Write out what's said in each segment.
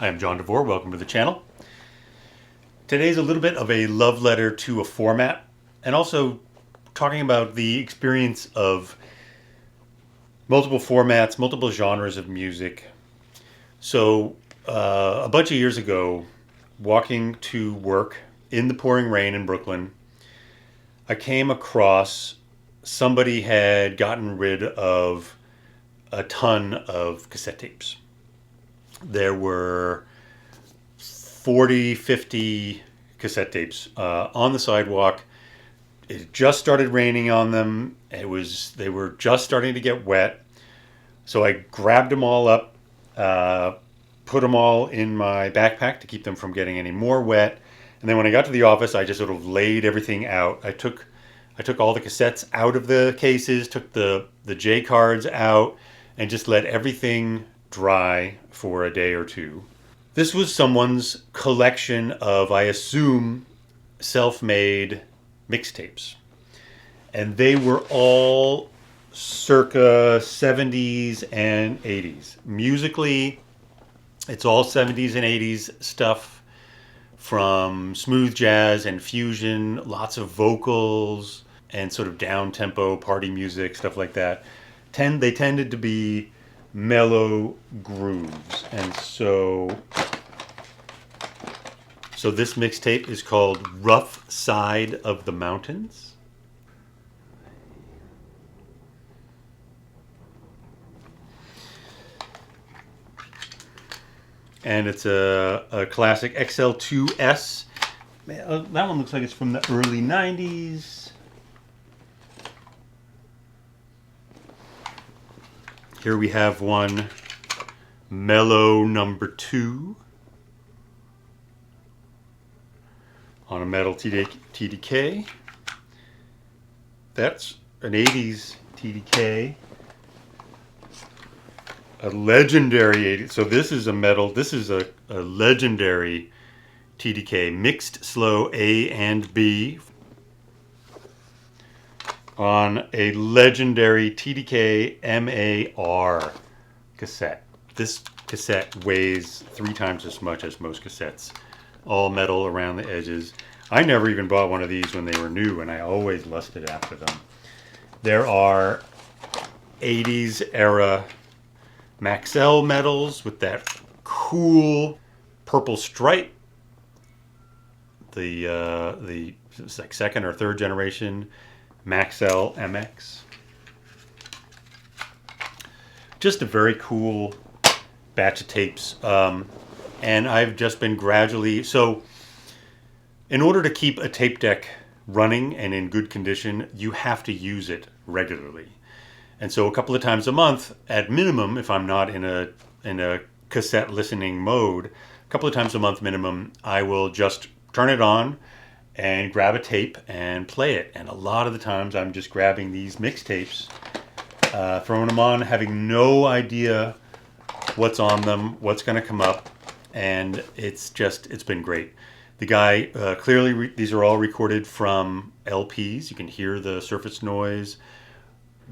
I am John DeVore. Welcome to the channel. Today's a little bit of a love letter to a format, and also talking about the experience of multiple formats, multiple genres of music. So a bunch of years ago, walking to work in the pouring rain in Brooklyn, I came across somebody had gotten rid of a ton of cassette tapes. There were 40, 50 cassette tapes on the sidewalk. It just started raining on them. They were just starting to get wet. So I grabbed them all up, put them all in my backpack to keep them from getting any more wet. And then when I got to the office, I just sort of laid everything out. I took all the cassettes out of the cases, took the J cards out, and just let everything dry for a day or two. This was someone's collection of, I assume, self-made mixtapes. And they were all circa 70s and 80s. Musically, it's all 70s and 80s stuff, from smooth jazz and fusion, lots of vocals and sort of down-tempo party music, stuff like that. They tended to be mellow grooves. And so this mixtape is called Rough Side of the Mountains. And it's a classic XL2S. That one looks like it's from the early 90s. Here we have one, Mellow number 2, on a metal TDK. That's an 80s TDK. A legendary 80s. So this is a metal, this is a legendary TDK, mixed slow A and B, on a legendary TDK MAR cassette. This cassette weighs 3 times as much as most cassettes. All metal around the edges. I never even bought one of these when they were new, and I always lusted after them. There are 80s era Maxell metals with that cool purple stripe. It's like second or third generation Maxell MX. Just a very cool batch of tapes. And I've just been gradually, so in order to keep a tape deck running and in good condition, you have to use it regularly. And so a couple of times a month, at minimum, if I'm not in a cassette listening mode, a couple of times a month minimum, I will just turn it on and grab a tape and play it. And a lot of the times I'm just grabbing these mixtapes, throwing them on, having no idea what's on them, what's going to come up. And it's been great. The guy, clearly these are all recorded from LPs. You can hear the surface noise.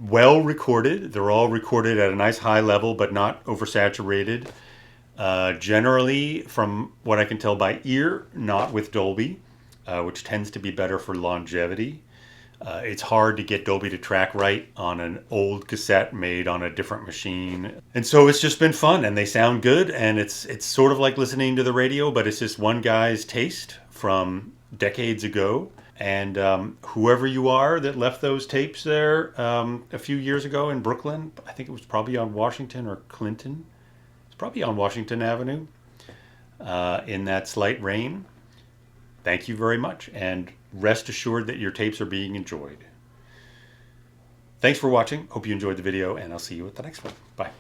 Well recorded. They're all recorded at a nice high level, but not oversaturated. Generally, from what I can tell by ear, not with Dolby, which tends to be better for longevity. It's hard to get Dolby to track right on an old cassette made on a different machine. And so it's just been fun, and they sound good, and it's sort of like listening to the radio, but it's just one guy's taste from decades ago. And whoever you are that left those tapes there a few years ago in Brooklyn, I think it was probably on Washington or Clinton. It's probably on Washington Avenue in that slight rain. Thank you very much, and rest assured that your tapes are being enjoyed. Thanks for watching. Hope you enjoyed the video, and I'll see you at the next one. Bye.